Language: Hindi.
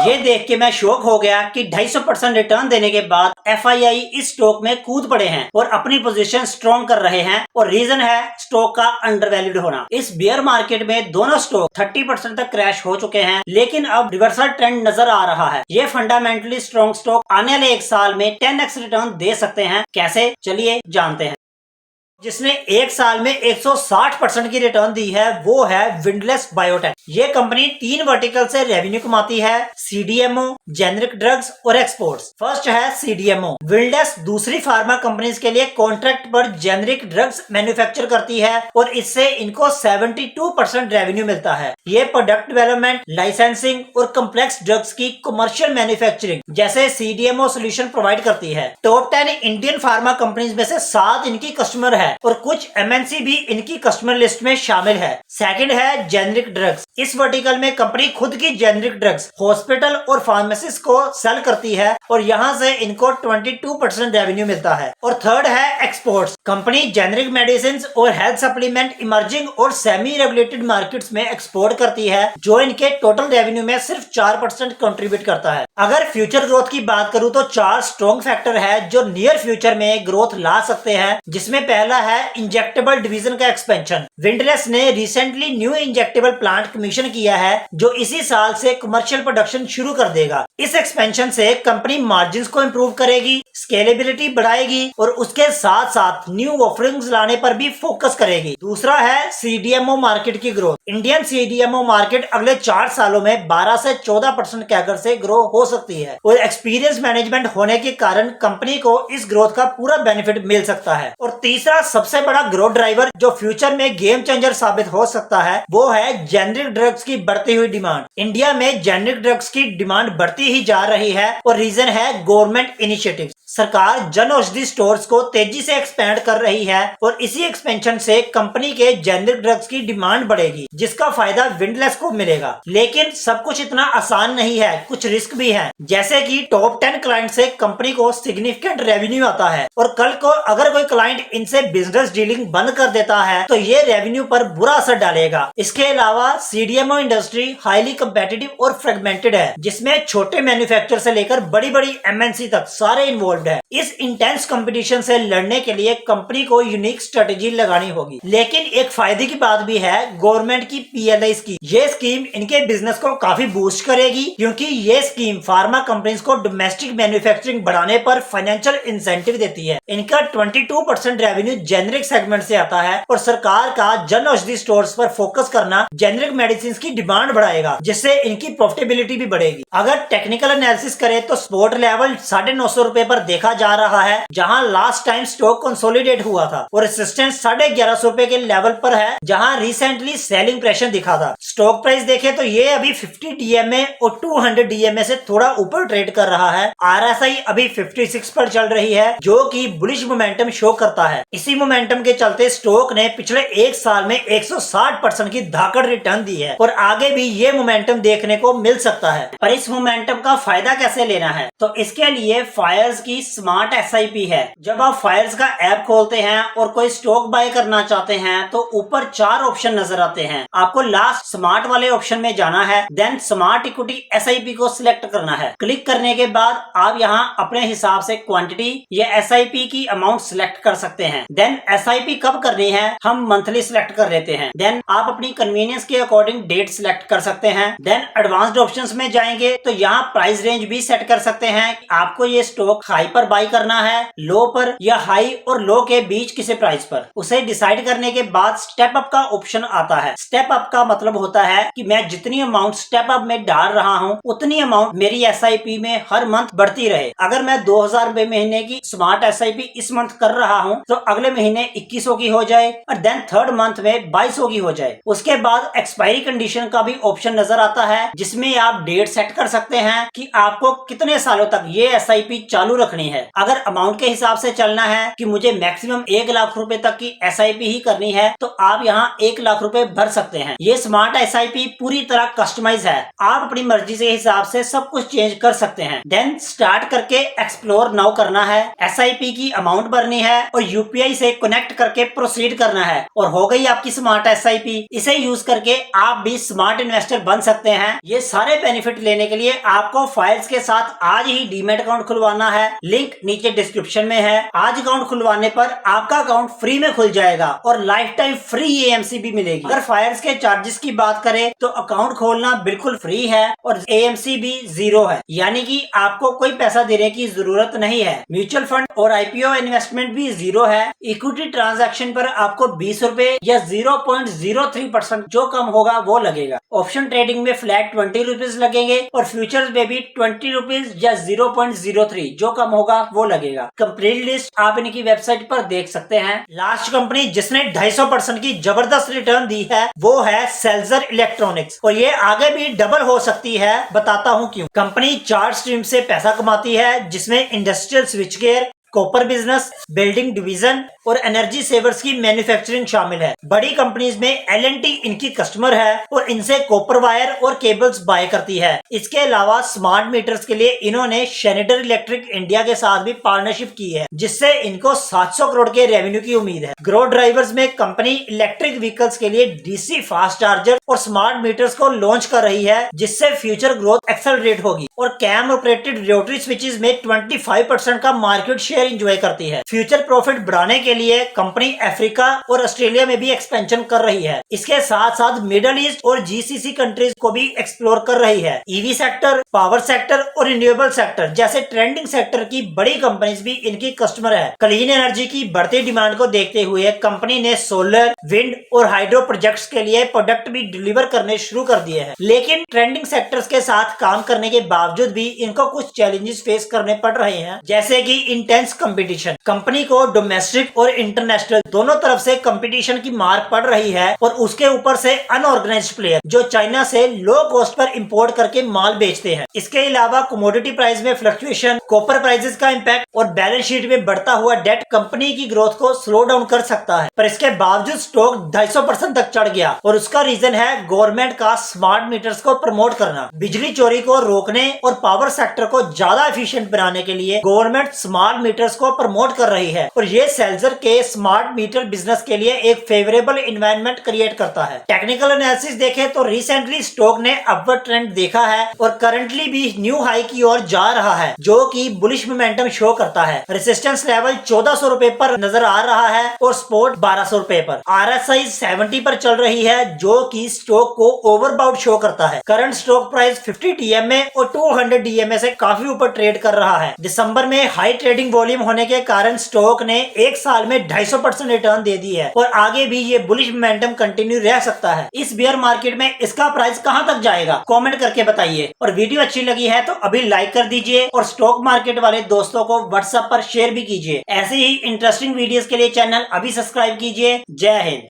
ये देख के मैं शॉक हो गया कि 250% रिटर्न देने के बाद FII इस स्टॉक में कूद पड़े हैं और अपनी पोजीशन स्ट्रॉन्ग कर रहे हैं और रीजन है स्टॉक का अंडरवैल्यूड होना। इस बियर मार्केट में दोनों स्टॉक 30% तक क्रैश हो चुके हैं, लेकिन अब रिवर्सल ट्रेंड नजर आ रहा है। ये फंडामेंटली स्ट्रॉन्ग स्टॉक आने वाले एक साल में 10x रिटर्न दे सकते हैं। कैसे, चलिए जानते हैं। जिसने एक साल में 160% की रिटर्न दी है वो है विंडलेस बायोटेक। ये कंपनी 3 वर्टिकल से रेवेन्यू कमाती है, CDMO, जेनरिक ड्रग्स और एक्सपोर्ट्स। फर्स्ट है CDMO। विंडलेस दूसरी फार्मा कंपनीज के लिए कॉन्ट्रैक्ट पर जेनरिक ड्रग्स मैन्युफैक्चर करती है और इससे इनको 72% रेवेन्यू मिलता है। ये प्रोडक्ट डेवलपमेंट, लाइसेंसिंग और कम्प्लेक्स ड्रग्स की कमर्शियल मैन्युफैक्चरिंग जैसे CDMO सोल्यूशन प्रोवाइड करती है। टॉप 10 इंडियन फार्मा कंपनीज में से 7 इनकी कस्टमर है और कुछ MNC भी इनकी कस्टमर लिस्ट में शामिल है। सेकंड है जेनरिक ड्रग्स। इस वर्टिकल में कंपनी खुद की जेनरिक ड्रग्स हॉस्पिटल और फार्मेसिस्ट को सेल करती है और यहाँ से इनको 22% रेवेन्यू मिलता है। और थर्ड है एक्सपोर्ट्स। कंपनी जेनरिक मेडिसिन और हेल्थ सप्लीमेंट इमर्जिंग और सेमी रेगुलेटेड मार्केट्स में एक्सपोर्ट करती है, जो इनके टोटल रेवेन्यू में सिर्फ 4% कंट्रीब्यूट करता है। अगर फ्यूचर ग्रोथ की बात करूं तो 4 स्ट्रॉन्ग फैक्टर है जो नियर फ्यूचर में ग्रोथ ला सकते हैं, जिसमें पहला है इंजेक्टेबल डिवीजन का एक्सपेंशन। विंडलेस ने recently new injectable plant commission किया है जो इसी साल से कमर्शियल प्रोडक्शन शुरू कर देगा। इस एक्सपेंशन से कंपनी मार्जिन्स को इंप्रूव करेगी, स्केलेबिलिटी बढ़ाएगी और उसके साथ साथ न्यू ऑफरिंग्स लाने पर भी फोकस करेगी। दूसरा है CDMO मार्केट की ग्रोथ। इंडियन CDMO मार्केट अगले 4 सालों में 12 से 14% कैगर से ग्रो हो सकती है और एक्सपीरियंस मैनेजमेंट होने के कारण कंपनी को इस ग्रोथ का पूरा बेनिफिट मिल सकता है। और तीसरा सबसे बड़ा ग्रोथ ड्राइवर जो फ्यूचर में गेम चेंजर साबित हो सकता है वो है जेनरिक ड्रग्स की बढ़ती हुई डिमांड। इंडिया में जेनरिक ड्रग्स की डिमांड बढ़ती ही जा रही है और रीजन है गवर्नमेंट इनिशिएटिव। सरकार जन औषधि स्टोर्स को तेजी से एक्सपेंड कर रही है और इसी एक्सपेंशन से कंपनी के जेनरिक ड्रग्स की डिमांड बढ़ेगी, जिसका फायदा विंडलेस को मिलेगा। लेकिन सब कुछ इतना आसान नहीं है, कुछ रिस्क भी है। जैसे कि टॉप 10 क्लाइंट से कंपनी को सिग्निफिकेंट रेवेन्यू आता है और कल को अगर कोई क्लाइंट इनसे बिजनेस डीलिंग बंद कर देता है तो ये रेवेन्यू पर बुरा असर डालेगा। इसके अलावा CDMO इंडस्ट्री हाईली कम्पिटिटिव और फ्रेगमेंटेड है, जिसमें छोटे मैन्युफैक्चरर से लेकर बड़ी बड़ी MNC तक सारे इन्वॉल्व है। इस इंटेंस कंपटीशन से लड़ने के लिए कंपनी को यूनिक स्ट्रेटेजी लगानी होगी। लेकिन एक फायदे की बात भी है गवर्नमेंट की PLI स्कीम। ये स्कीम इनके बिजनेस को काफी बूस्ट करेगी, क्योंकि ये स्कीम फार्मा कंपनीज को डोमेस्टिक मैन्युफैक्चरिंग बढ़ाने पर फाइनेंशियल इंसेंटिव देती है। इनका 22% रेवेन्यू जेनरिक सेगमेंट से आता है और सरकार का जन औषधि स्टोर्स पर फोकस करना जेनरिक मेडिसिन की डिमांड बढ़ाएगा, जिससे इनकी प्रॉफिटेबिलिटी भी बढ़ेगी। अगर टेक्निकल एनालिसिस करें तो स्पॉट लेवल 950 रुपए पर देखा जा रहा है, जहां लास्ट टाइम स्टॉक कंसोलिडेट हुआ था, और रेजिस्टेंस 1150 रुपए के लेवल पर है, जहां रिसेंटली सेलिंग प्रेशर दिखा था। स्टॉक प्राइस देखें तो ये अभी 50 DMA और 200 DMA से थोड़ा ऊपर ट्रेड कर रहा है। RSI अभी 56 पर चल रही है, जो कि बुलिश मोमेंटम शो करता है। इसी मोमेंटम के चलते स्टॉक ने पिछले एक साल में 160% की धाकड़ रिटर्न दी है और आगे भी ये मोमेंटम देखने को मिल सकता है। पर इस मोमेंटम का फायदा कैसे लेना है, तो इसके लिए फायर्स की स्मार्ट SIP है। जब आप फायर्स का ऐप खोलते हैं और कोई स्टॉक बाय करना चाहते हैं तो ऊपर 4 ऑप्शन नजर आते हैं। आपको लास्ट स्मार्ट वाले ऑप्शन में जाना है, देन स्मार्ट इक्विटी SIP को सिलेक्ट करना है। क्लिक करने के बाद आप यहाँ अपने हिसाब से क्वांटिटी या SIP की अमाउंट सिलेक्ट कर सकते हैं। देन SIP कब करनी है हम मंथली सिलेक्ट कर लेते हैं। देन आप अपनी कन्वीनियंस के अकॉर्डिंग डेट सिलेक्ट कर सकते हैं। देन एडवांस्ड ऑप्शंस में जाएंगे तो यहाँ प्राइस रेंज भी सेट कर सकते हैं। आपको ये स्टॉक हाई पर बाय करना है, लो पर, या हाई और लो के बीच किसी प्राइस पर। उसे डिसाइड करने के बाद स्टेप अप का ऑप्शन आता है। स्टेप अप का मतलब होता है कि मैं जितनी अमाउंट स्टेप अप में डाल रहा हूँ उतनी अमाउंट मेरी SIP में हर मंथ बढ़ती रहे। अगर मैं 2000 रुपए महीने की स्मार्ट SIP इस मंथ कर रहा हूँ तो अगले महीने 2100 की हो जाए और देन थर्ड मंथ में 2200 की हो जाए। उसके बाद एक्सपायरी कंडीशन का भी ऑप्शन नजर आता है, जिसमें आप डेट सेट कर सकते हैं कि आपको कितने सालों तक ये SIP चालू रखनी रखनी है। अगर अमाउंट के हिसाब से चलना है कि मुझे मैक्सिमम 1 लाख रुपए तक की SIP ही करनी है तो आप यहाँ 1 लाख रुपए भर सकते हैं। ये स्मार्ट SIP पूरी तरह कस्टमाइज है, आप अपनी मर्जी से हिसाब से सब कुछ चेंज कर सकते हैं। देन स्टार्ट करके एक्सप्लोर नाउ करना है, SIP की अमाउंट भरनी है और UPI से कनेक्ट करके प्रोसीड करना है और हो गई आपकी स्मार्ट SIP। इसे यूज करके आप भी स्मार्ट इन्वेस्टर बन सकते हैं। ये सारे बेनिफिट लेने के लिए आपको फाइल्स के साथ आज ही डीमैट अकाउंट खुलवाना है, लिंक नीचे डिस्क्रिप्शन में है। आज अकाउंट खुलवाने पर आपका अकाउंट फ्री में खुल जाएगा और लाइफ टाइम फ्री AMC भी मिलेगी। अगर फायर्स के चार्जेस की बात करें तो अकाउंट खोलना बिल्कुल फ्री है और AMC भी 0 है, यानी कि आपको कोई पैसा देने की जरूरत नहीं है। म्यूचुअल फंड और IPO इन्वेस्टमेंट भी 0 है। इक्विटी ट्रांजैक्शन पर आपको 20 रुपए या 0.03% जो कम होगा वो लगेगा। ऑप्शन ट्रेडिंग में फ्लैट 20 रुपीज लगेंगे और फ्यूचर्स में भी 20 रुपीज या 0.03 जो कम होगा वो लगेगा। कंप्लीट लिस्ट आप इनकी वेबसाइट पर देख सकते हैं। लास्ट कंपनी जिसने 250% की जबरदस्त रिटर्न दी है वो है सेल्जर इलेक्ट्रॉनिक्स और ये आगे भी डबल हो सकती है, बताता हूँ क्यों। कंपनी 4 स्ट्रीम से पैसा कमाती है जिसमें industrial switchgear, copper business, building division और एनर्जी सेवर्स की मैन्युफैक्चरिंग शामिल है। बड़ी कंपनीज में L&T इनकी कस्टमर है और इनसे कॉपर वायर और केबल्स बाय करती है। इसके अलावा स्मार्ट मीटर्स के लिए इन्होंने शेनेडर इलेक्ट्रिक इंडिया के साथ भी पार्टनरशिप की है जिससे इनको 700 करोड़ के रेवेन्यू की उम्मीद है। ग्रोथ ड्राइवर्स में कंपनी इलेक्ट्रिक व्हीकल्स के लिए DC फास्ट चार्जर और स्मार्ट मीटर्स को लॉन्च कर रही है जिससे फ्यूचर ग्रोथ एक्सेलरेट होगी और कैम ऑपरेटेड रोटरी स्विचेस में 25% का मार्केट शेयर एंजॉय करती है। फ्यूचर प्रॉफिट बढ़ाने के लिए कंपनी अफ्रीका और ऑस्ट्रेलिया में भी एक्सपेंशन कर रही है। इसके साथ साथ मिडल ईस्ट और GCC कंट्रीज को भी एक्सप्लोर कर रही है। EV सेक्टर, पावर सेक्टर और रिन्यूएबल सेक्टर जैसे ट्रेंडिंग सेक्टर की बड़ी कंपनीज भी इनकी कस्टमर है। क्लीन एनर्जी की बढ़ती डिमांड को देखते हुए कंपनी ने सोलर, विंड और हाइड्रो प्रोजेक्ट्स के लिए प्रोडक्ट भी डिलीवर करने शुरू कर दिए हैं। लेकिन ट्रेंडिंग सेक्टर्स के साथ काम करने के बावजूद भी इनको कुछ चैलेंजेस फेस करने पड़ रहे हैं, जैसे कि इंटेंस कंपटीशन। कंपनी को डोमेस्टिक और इंटरनेशनल दोनों तरफ से कंपटीशन की मार पड़ रही है और उसके ऊपर से अनऑर्गेनाइज्ड प्लेयर जो चाइना से लो कॉस्ट पर इंपोर्ट करके माल बेचते हैं। इसके अलावा कमोडिटी प्राइस में फ्लक्चुएशन, कॉपर प्राइसेस का इंपैक्ट और बैलेंस शीट में बढ़ता हुआ डेट कंपनी की ग्रोथ को स्लो डाउन कर सकता है। पर इसके बावजूद स्टॉक 250% तक चढ़ गया और उसका रीजन है गवर्नमेंट का स्मार्ट मीटर्स को प्रमोट करना। बिजली चोरी को रोकने और पावर सेक्टर को ज्यादा एफिशिएंट बनाने के लिए गवर्नमेंट स्मार्ट मीटर्स को प्रमोट कर रही है और ये सेल्जर के स्मार्ट मीटर बिजनेस के लिए एक फेवरेबल एनवायरनमेंट क्रिएट करता है। टेक्निकल एनालिसिस देखें तो रिसेंटली स्टॉक ने अपवर्ड ट्रेंड देखा है और करंटली भी न्यू हाई की ओर जा रहा है जो कि बुलिश मोमेंटम शो करता है। रेजिस्टेंस लेवल 1400 रुपए पर नजर आ रहा है और सपोर्ट 1200 रुपए पर। RSI 70 पर चल रही है जो कि स्टॉक को ओवरबाउट शो करता है। करंट स्टॉक प्राइस 50 DMA और 200 DMA से काफी ऊपर ट्रेड कर रहा है। दिसंबर में हाई ट्रेडिंग वॉल्यूम होने के कारण स्टॉक ने एक साल में 250% रिटर्न दे दी है और आगे भी ये बुलिश मोमेंटम कंटिन्यू रह सकता है। इस बियर मार्केट में इसका प्राइस कहां तक जाएगा कमेंट करके बताइए और वीडियो अच्छी लगी है तो अभी लाइक कर दीजिए और स्टॉक मार्केट वाले दोस्तों को व्हाट्सएप पर शेयर भी कीजिए। ऐसे ही इंटरेस्टिंग वीडियोस के लिए चैनल अभी सब्सक्राइब कीजिए। जय हिंद।